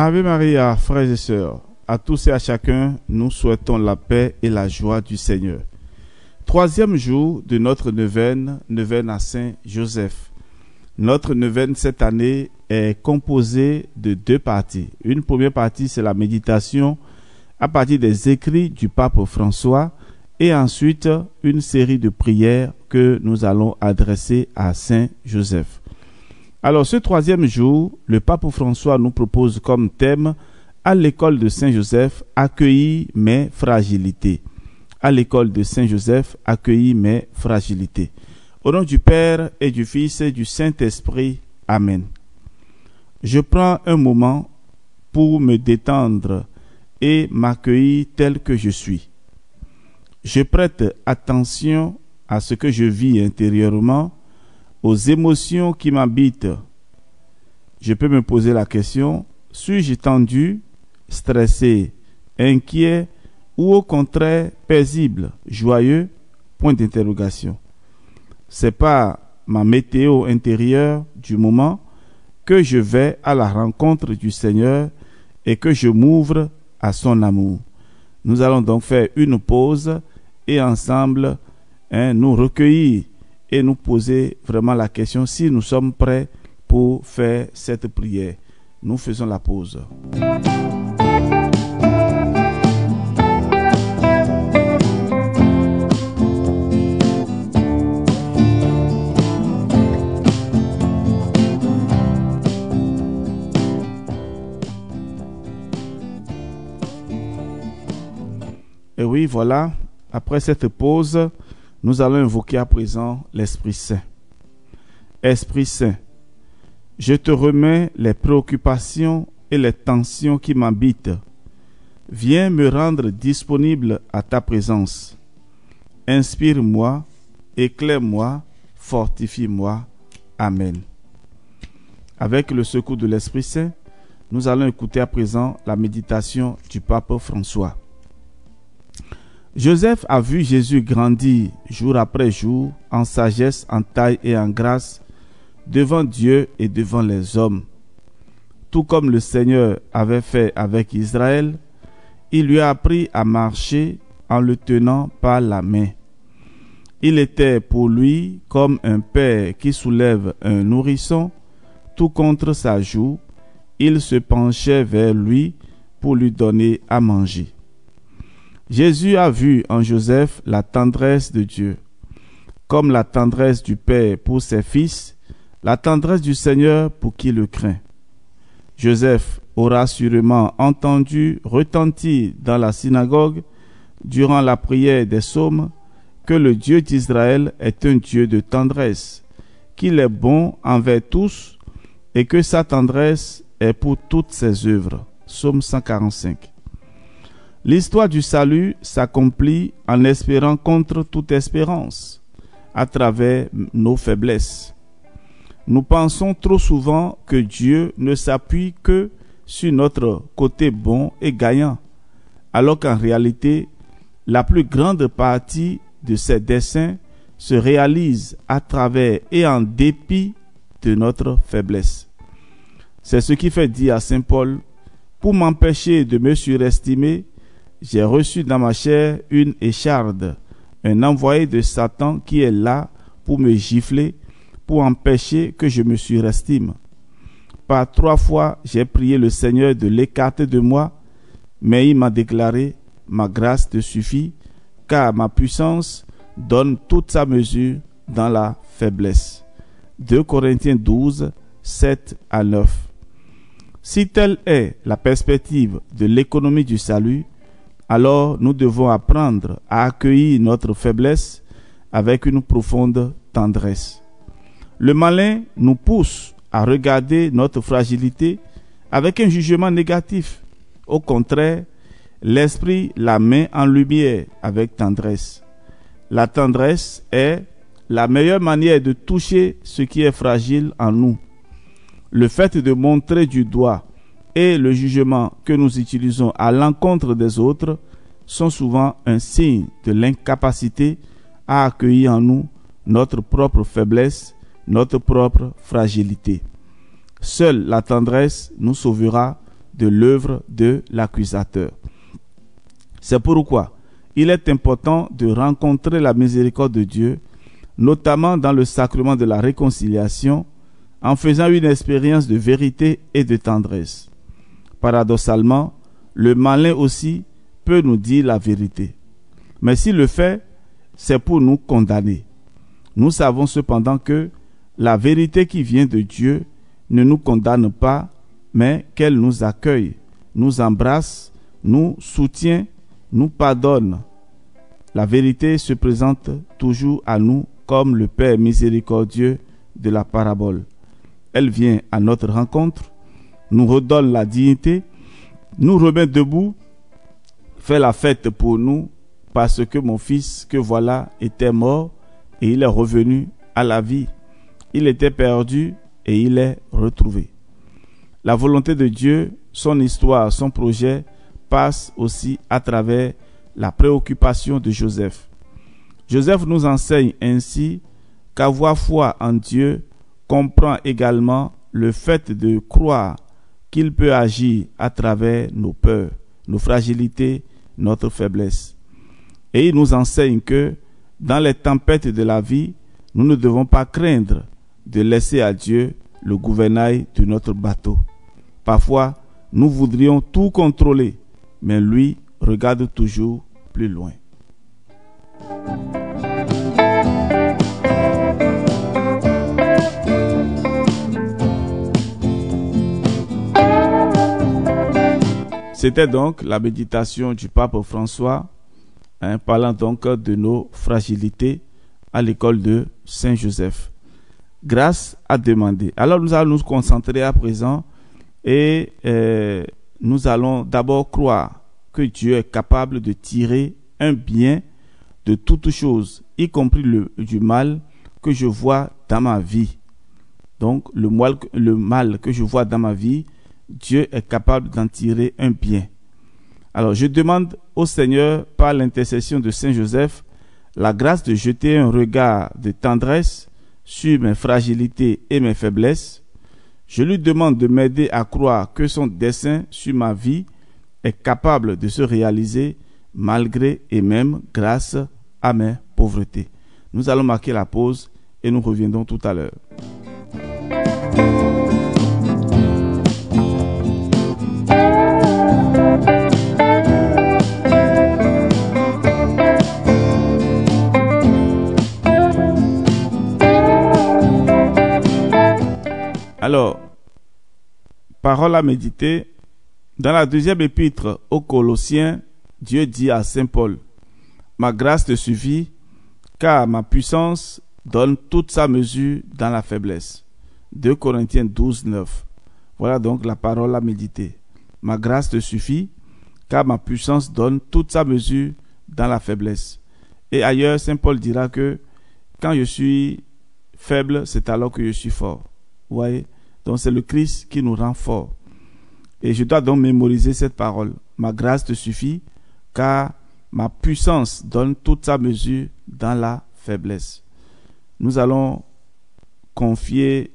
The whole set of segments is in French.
Ave Maria, frères et sœurs, à tous et à chacun, nous souhaitons la paix et la joie du Seigneur. Troisième jour de notre neuvaine à Saint Joseph. Notre neuvaine cette année est composée de deux parties. Une première partie, c'est la méditation à partir des écrits du pape François et ensuite une série de prières que nous allons adresser à Saint Joseph. Alors, ce troisième jour, le pape François nous propose comme thème à l'école de Saint Joseph, accueillir mes fragilités. À l'école de Saint Joseph, accueillir mes fragilités. Au nom du Père et du Fils et du Saint-Esprit. Amen. Je prends un moment pour me détendre et m'accueillir tel que je suis. Je prête attention à ce que je vis intérieurement, aux émotions qui m'habitent. Je peux me poser la question, suis-je tendu, stressé, inquiet ou au contraire paisible, joyeux? Point d'interrogation. C'est par ma météo intérieure du moment que je vais à la rencontre du Seigneur et que je m'ouvre à son amour. Nous allons donc faire une pause et ensemble nous recueillir et nous poser vraiment la question si nous sommes prêts pour faire cette prière. Nous faisons la pause. Et oui, voilà, après cette pause, nous allons invoquer à présent l'Esprit Saint. Esprit Saint, je te remets les préoccupations et les tensions qui m'habitent. Viens me rendre disponible à ta présence. Inspire-moi, éclaire-moi, fortifie-moi. Amen. Avec le secours de l'Esprit Saint, nous allons écouter à présent la méditation du pape François. Joseph a vu Jésus grandir jour après jour en sagesse, en taille et en grâce devant Dieu et devant les hommes. Tout comme le Seigneur avait fait avec Israël, il lui a appris à marcher en le tenant par la main. Il était pour lui comme un père qui soulève un nourrisson, tout contre sa joue. Il se penchait vers lui pour lui donner à manger. Jésus a vu en Joseph la tendresse de Dieu, comme la tendresse du Père pour ses fils, la tendresse du Seigneur pour qui le craint. Joseph aura sûrement entendu retentir dans la synagogue, durant la prière des psaumes, que le Dieu d'Israël est un Dieu de tendresse, qu'il est bon envers tous et que sa tendresse est pour toutes ses œuvres. Psaume 145. L'histoire du salut s'accomplit en espérant contre toute espérance, à travers nos faiblesses. Nous pensons trop souvent que Dieu ne s'appuie que sur notre côté bon et gagnant, alors qu'en réalité, la plus grande partie de ses desseins se réalise à travers et en dépit de notre faiblesse. C'est ce qui fait dire à Saint Paul, pour m'empêcher de me surestimer, j'ai reçu dans ma chair une écharde, un envoyé de Satan qui est là pour me gifler, pour empêcher que je me surestime. Par 3 fois, j'ai prié le Seigneur de l'écarter de moi, mais il m'a déclaré, ma grâce te suffit, car ma puissance donne toute sa mesure dans la faiblesse. 2 Corinthiens 12, 7 à 9. Si telle est la perspective de l'économie du salut, alors nous devons apprendre à accueillir notre faiblesse avec une profonde tendresse. Le malin nous pousse à regarder notre fragilité avec un jugement négatif. Au contraire, l'esprit la met en lumière avec tendresse. La tendresse est la meilleure manière de toucher ce qui est fragile en nous. Le fait de montrer du doigt et le jugement que nous utilisons à l'encontre des autres sont souvent un signe de l'incapacité à accueillir en nous notre propre faiblesse, notre propre fragilité. Seule la tendresse nous sauvera de l'œuvre de l'accusateur. C'est pourquoi il est important de rencontrer la miséricorde de Dieu, notamment dans le sacrement de la réconciliation, en faisant une expérience de vérité et de tendresse. Paradoxalement, le malin aussi peut nous dire la vérité. Mais s'il le fait, c'est pour nous condamner. Nous savons cependant que la vérité qui vient de Dieu ne nous condamne pas, mais qu'elle nous accueille, nous embrasse, nous soutient, nous pardonne. La vérité se présente toujours à nous comme le Père miséricordieux de la parabole. Elle vient à notre rencontre, nous redonne la dignité, nous remet debout, fait la fête pour nous, parce que mon fils, que voilà, était mort et il est revenu à la vie. Il était perdu et il est retrouvé. La volonté de Dieu, son histoire, son projet passe aussi à travers la préoccupation de Joseph. Joseph nous enseigne ainsi qu'avoir foi en Dieu comprend également le fait de croire qu'il peut agir à travers nos peurs, nos fragilités, notre faiblesse. Et il nous enseigne que dans les tempêtes de la vie, nous ne devons pas craindre de laisser à Dieu le gouvernail de notre bateau. Parfois, nous voudrions tout contrôler, mais lui regarde toujours plus loin. C'était donc la méditation du pape François, parlant donc de nos fragilités à l'école de Saint-Joseph. Grâce à demander. Alors nous allons nous concentrer à présent et nous allons d'abord croire que Dieu est capable de tirer un bien de toute chose, y compris du mal que je vois dans ma vie. Donc le mal que je vois dans ma vie, Dieu est capable d'en tirer un bien. Alors je demande au Seigneur, par l'intercession de Saint Joseph, la grâce de jeter un regard de tendresse sur mes fragilités et mes faiblesses. Je lui demande de m'aider à croire que son dessein sur ma vie est capable de se réaliser malgré et même grâce à mes pauvretés. Nous allons marquer la pause et nous reviendrons tout à l'heure. Alors, parole à méditer. Dans la deuxième épître aux Colossiens, Dieu dit à Saint Paul, « Ma grâce te suffit, car ma puissance donne toute sa mesure dans la faiblesse. » 2 Corinthiens 12, 9. Voilà donc la parole à méditer. « Ma grâce te suffit, car ma puissance donne toute sa mesure dans la faiblesse. » Et ailleurs, Saint Paul dira que quand je suis faible, c'est alors que je suis fort. Vous voyez? Donc c'est le Christ qui nous rend forts. Et je dois donc mémoriser cette parole. Ma grâce te suffit, car ma puissance donne toute sa mesure dans la faiblesse. Nous allons confier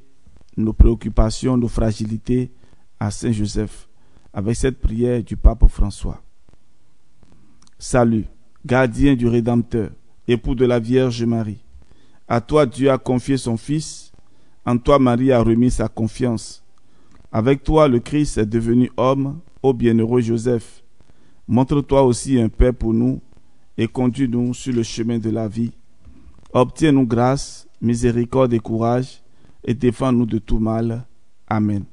nos préoccupations, nos fragilités à Saint Joseph avec cette prière du pape François. Salut, gardien du Rédempteur, époux de la Vierge Marie. À toi Dieu a confié son Fils. En toi, Marie a remis sa confiance. Avec toi, le Christ est devenu homme, ô bienheureux Joseph. Montre-toi aussi un Père pour nous et conduis-nous sur le chemin de la vie. Obtiens-nous grâce, miséricorde et courage et défends-nous de tout mal. Amen.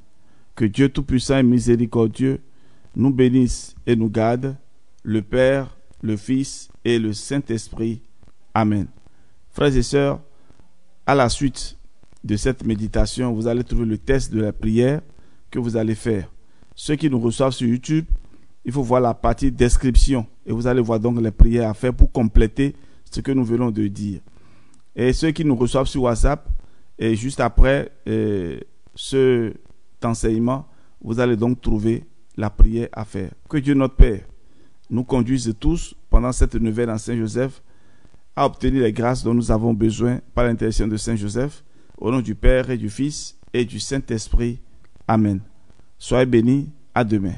Que Dieu Tout-Puissant et Miséricordieux nous bénisse et nous garde, le Père, le Fils et le Saint-Esprit. Amen. Frères et sœurs, à la suite de cette méditation, vous allez trouver le test de la prière que vous allez faire. Ceux qui nous reçoivent sur YouTube, il faut voir la partie description et vous allez voir donc les prières à faire pour compléter ce que nous venons de dire. Et ceux qui nous reçoivent sur WhatsApp, et juste après cet enseignement, vous allez donc trouver la prière à faire. Que Dieu notre Père nous conduise tous pendant cette neuvaine en Saint-Joseph à obtenir les grâces dont nous avons besoin par l'intercession de Saint-Joseph. Au nom du Père et du Fils et du Saint-Esprit. Amen. Soyez bénis À demain.